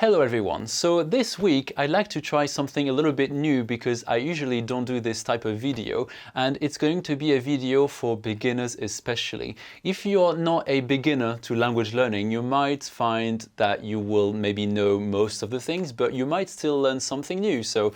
Hello everyone, so this week I'd like to try something a little bit new because I usually don't do this type of video, and it's going to be a video for beginners especially. If you're not a beginner to language learning, you might find that you will maybe know most of the things, but you might still learn something new, so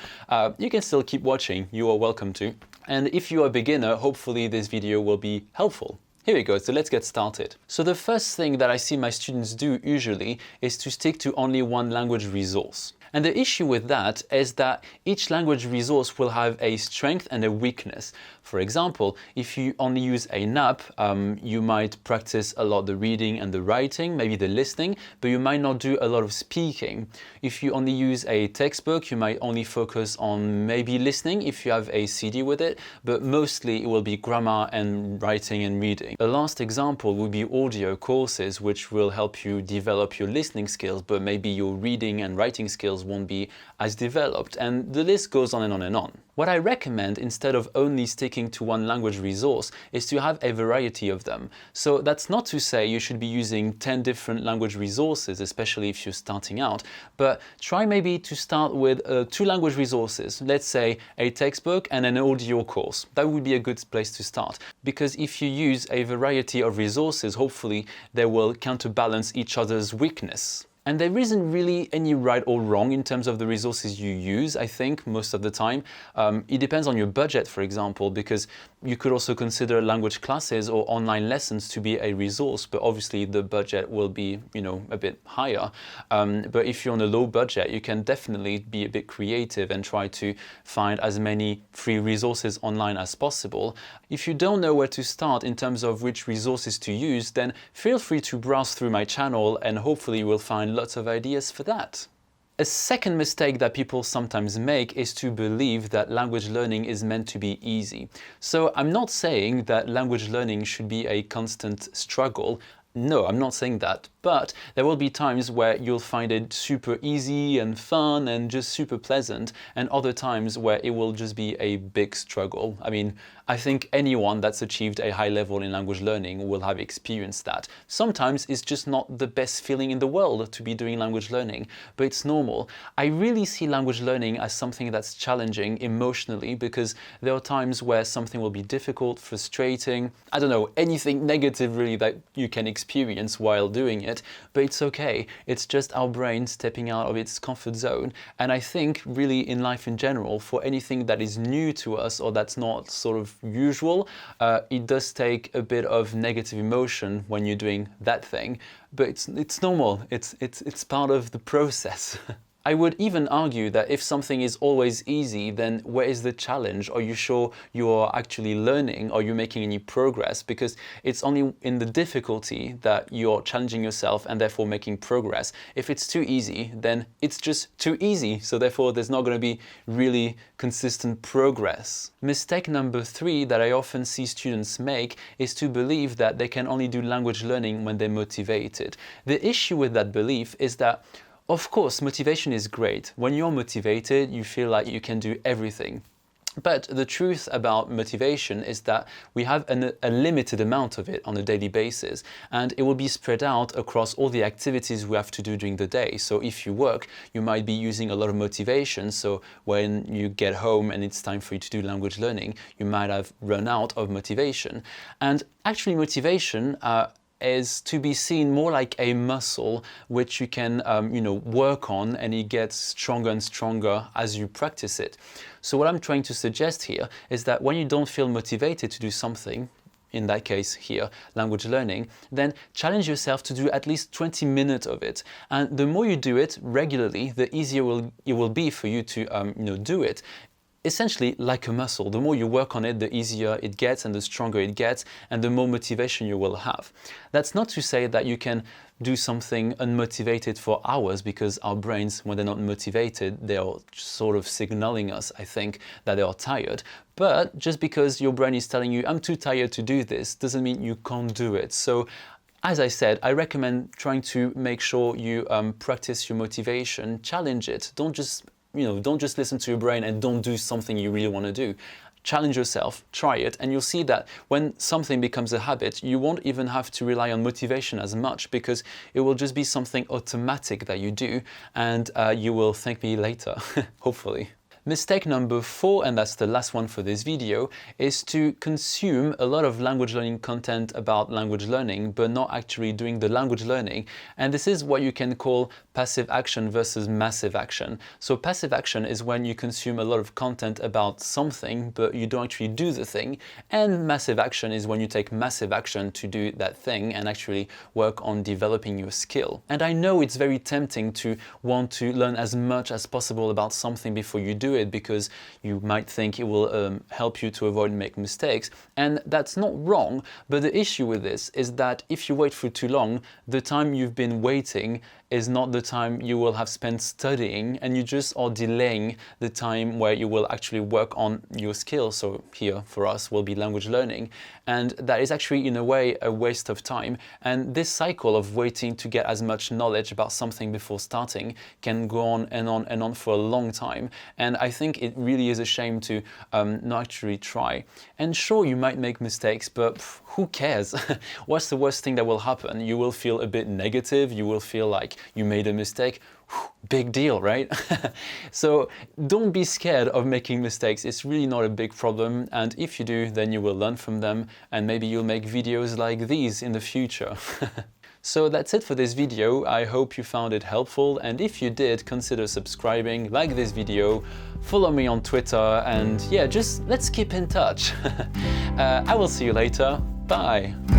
you can still keep watching, you are welcome to. And if you're a beginner, hopefully this video will be helpful. Here we go, so let's get started. So the first thing that I see my students do usually is to stick to only one language resource. And the issue with that is that each language resource will have a strength and a weakness. For example, if you only use an app, you might practice a lot the reading and the writing, maybe the listening, but you might not do a lot of speaking. If you only use a textbook, you might only focus on maybe listening if you have a CD with it, but mostly it will be grammar and writing and reading. A last example would be audio courses, which will help you develop your listening skills, but maybe your reading and writing skills won't be as developed, and the list goes on and on and on. What I recommend, instead of only sticking to one language resource, is to have a variety of them. So that's not to say you should be using 10 different language resources, especially if you're starting out, but try maybe to start with 2 language resources, let's say a textbook and an audio course. That would be a good place to start, because if you use a variety of resources, hopefully they will counterbalance each other's weakness. And there isn't really any right or wrong in terms of the resources you use, I think, most of the time. It depends on your budget, for example, because you could also consider language classes or online lessons to be a resource, but obviously the budget will be, a bit higher. But if you're on a low budget, you can definitely be a bit creative and try to find as many free resources online as possible. If you don't know where to start in terms of which resources to use, then feel free to browse through my channel and hopefully you will find lots of ideas for that. A second mistake that people sometimes make is to believe that language learning is meant to be easy. So I'm not saying that language learning should be a constant struggle. No, I'm not saying that, but there will be times where you'll find it super easy and fun and just super pleasant, and other times where it will just be a big struggle. I mean, I think anyone that's achieved a high level in language learning will have experienced that. Sometimes it's just not the best feeling in the world to be doing language learning, but it's normal. I really see language learning as something that's challenging emotionally, because there are times where something will be difficult, frustrating, I don't know, anything negative really that you can experience while doing it, but it's okay. It's just our brain stepping out of its comfort zone. And I think really in life in general, for anything that is new to us or that's not sort of usual, it does take a bit of negative emotion when you're doing that thing, but it's normal. It's part of the process. I would even argue that if something is always easy, then where is the challenge? Are you sure you are actually learning? Are you making any progress? Because it's only in the difficulty that you're challenging yourself and therefore making progress. If it's too easy, then it's just too easy. So therefore there's not going to be really consistent progress. Mistake number 3 that I often see students make is to believe that they can only do language learning when they're motivated. The issue with that belief is that, of course, motivation is great. When you're motivated, you feel like you can do everything. But the truth about motivation is that we have a limited amount of it on a daily basis, and it will be spread out across all the activities we have to do during the day. So if you work, you might be using a lot of motivation. So when you get home and it's time for you to do language learning, you might have run out of motivation. And actually motivation is to be seen more like a muscle which you can work on, and it gets stronger and stronger as you practice it. So what I'm trying to suggest here is that when you don't feel motivated to do something, in that case here, language learning, then challenge yourself to do at least 20 minutes of it. And the more you do it regularly, the easier it will be for you to do it. Essentially like a muscle. The more you work on it, the easier it gets and the stronger it gets, and the more motivation you will have. That's not to say that you can do something unmotivated for hours, because our brains, when they're not motivated, they are sort of signaling us, I think, that they are tired. But just because your brain is telling you, I'm too tired to do this, doesn't mean you can't do it. So as I said, I recommend trying to make sure you practice your motivation, challenge it. Don't just listen to your brain and don't do something you really want to do. challenge yourself, try it, and you'll see that when something becomes a habit, you won't even have to rely on motivation as much, because it will just be something automatic that you do, and you will thank me later, hopefully. Mistake number 4, and that's the last one for this video, is to consume a lot of language learning content about language learning, but not actually doing the language learning. And this is what you can call passive action versus massive action. So passive action is when you consume a lot of content about something, but you don't actually do the thing. And massive action is when you take massive action to do that thing and actually work on developing your skill. And I know it's very tempting to want to learn as much as possible about something before you do it, because you might think it will help you to avoid making mistakes, and that's not wrong. But the issue with this is that if you wait for too long, the time you've been waiting is not the time you will have spent studying, and you just are delaying the time where you will actually work on your skills. So here for us will be language learning, and that is actually in a way a waste of time. And this cycle of waiting to get as much knowledge about something before starting can go on and on and on for a long time, and I think it really is a shame to not actually try. And sure, you might make mistakes, but who cares? What's the worst thing that will happen? You will feel a bit negative, you will feel like you made a mistake. Big deal, right? So don't be scared of making mistakes. It's really not a big problem, and if you do, then you will learn from them, and maybe you'll make videos like these in the future. So that's it for this video. I hope you found it helpful, and if you did, consider subscribing, like this video, follow me on Twitter, and yeah, just let's keep in touch. I will see you later. Bye.